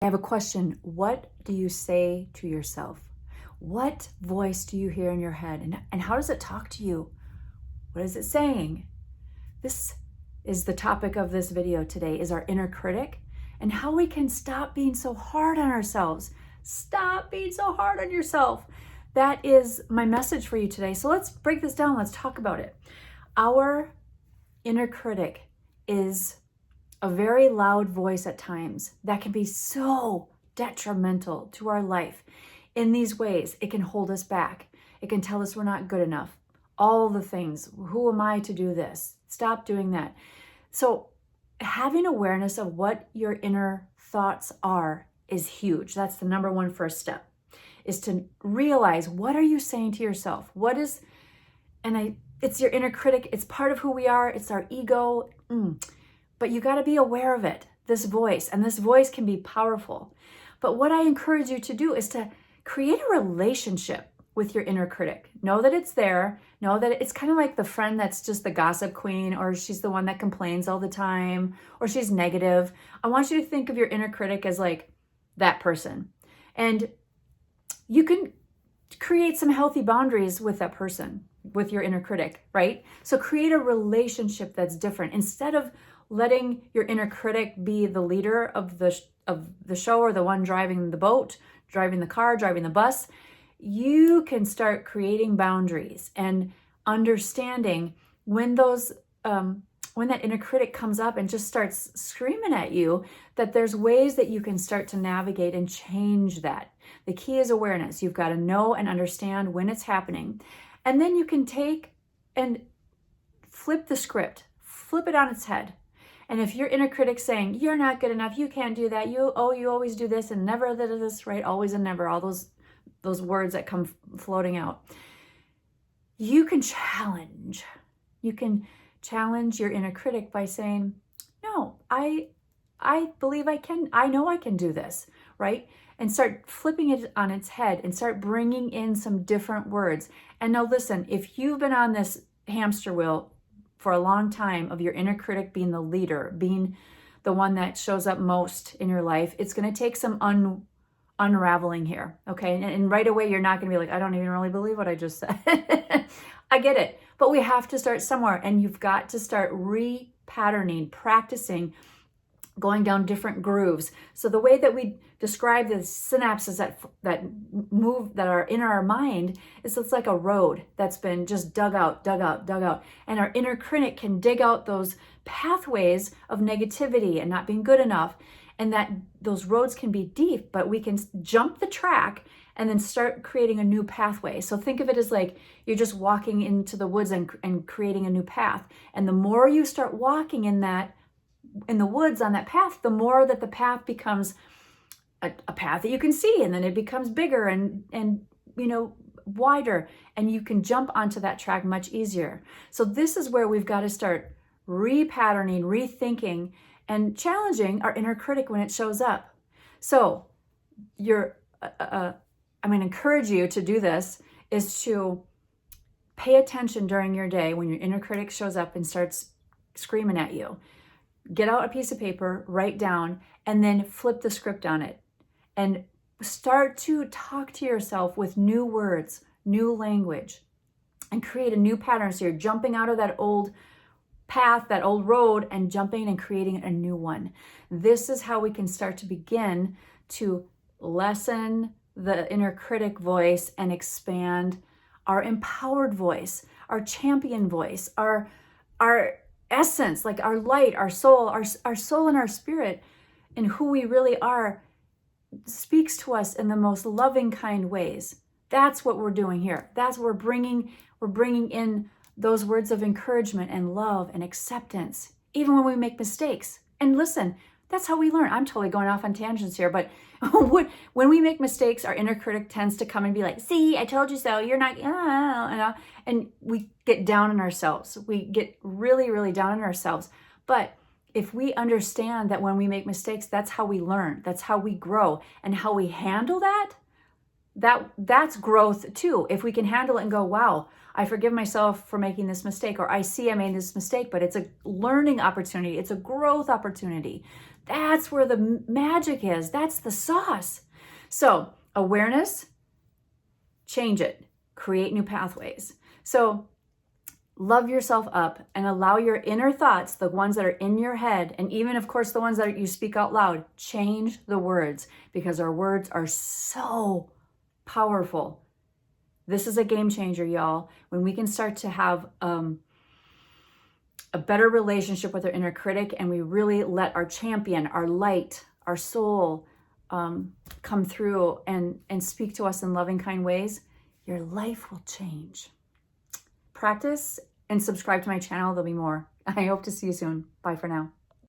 have a question. What do you say to yourself? What voice do you hear in your head? And how does it talk to you? What is it saying? This is the topic of this video today, is our inner critic and how we can stop being so hard on ourselves. Stop being so hard on yourself. That is my message for you today. So let's break this down. Let's talk about it. Our inner critic is a very loud voice at times that can be so detrimental to our life in these ways. It can hold us back. It can tell us we're not good enough. All the things. Who am I to do this? Stop doing that. So having awareness of what your inner thoughts are is huge. That's the number one first step, is to realize, what are you saying to yourself? It's your inner critic. It's part of who we are. It's our ego. But you got to be aware of it, this voice, and this voice can be powerful. But what I encourage you to do is to create a relationship with your inner critic. Know that it's there. Know that it's kind of like the friend that's just the gossip queen, or she's the one that complains all the time, or she's negative. I want you to think of your inner critic as like that person. And you can create some healthy boundaries with that person, with your inner critic, right? So create a relationship that's different. Instead of letting your inner critic be the leader of the show, or the one driving the boat, driving the car, driving the bus, you can start creating boundaries and understanding when that inner critic comes up and just starts screaming at you, that there's ways that you can start to navigate and change that. The key is awareness. You've got to know and understand when it's happening. And then you can take and flip the script, flip it on its head. And if your inner critic's saying, you're not good enough, you can't do that, you always do this and never this, right? Always and never, all those words that come floating out. You can challenge your inner critic by saying, no, I believe I can, I know I can do this, right? And start flipping it on its head and start bringing in some different words. And now listen, if you've been on this hamster wheel for a long time of your inner critic being the leader, being the one that shows up most in your life, it's going to take some unraveling here, okay? And right away, you're not going to be like, I don't even really believe what I just said. I get it. But we have to start somewhere, and you've got to start repatterning, practicing, going down different grooves. So the way that we describe the synapses that move, that are in our mind, is it's like a road that's been just dug out. And our inner critic can dig out those pathways of negativity and not being good enough. And that those roads can be deep, but we can jump the track and then start creating a new pathway. So think of it as like you're just walking into the woods and creating a new path. And the more you start walking in the woods on that path, the more that the path becomes a path that you can see, and then it becomes bigger and wider, and you can jump onto that track much easier. So this is where we've got to start repatterning, rethinking, and challenging our inner critic when it shows up. So I'm going to encourage you to do this, is to pay attention during your day when your inner critic shows up and starts screaming at you. Get out a piece of paper, write down, and then flip the script on it. And start to talk to yourself with new words, new language, and create a new pattern. So you're jumping out of that old path, that old road, and jumping and creating a new one. This is how we can start to begin to lessen the inner critic voice and expand our empowered voice, our champion voice, our essence, like our light, our soul and our spirit, and who we really are, speaks to us in the most loving, kind ways. That's what we're doing here. That's what we're bringing in those words of encouragement and love and acceptance, even when we make mistakes. And listen, that's how we learn. I'm totally going off on tangents here, but when we make mistakes, our inner critic tends to come and be like, see, I told you so, you're not, and we get down on ourselves. We get really, really down on ourselves. But if we understand that when we make mistakes, that's how we learn, that's how we grow, and how we handle that's growth too. If we can handle it and go, wow, I forgive myself for making this mistake, or I see I made this mistake, but it's a learning opportunity. It's a growth opportunity. That's where the magic is. That's the sauce. So awareness, change it, create new pathways. So love yourself up and allow your inner thoughts, the ones that are in your head, and even, of course, the ones that you speak out loud, change the words, because our words are so powerful. This is a game changer, y'all. When we can start to have a better relationship with our inner critic, and we really let our champion, our light, our soul come through and speak to us in loving, kind ways, your life will change. Practice and subscribe to my channel. There'll be more. I hope to see you soon. Bye for now.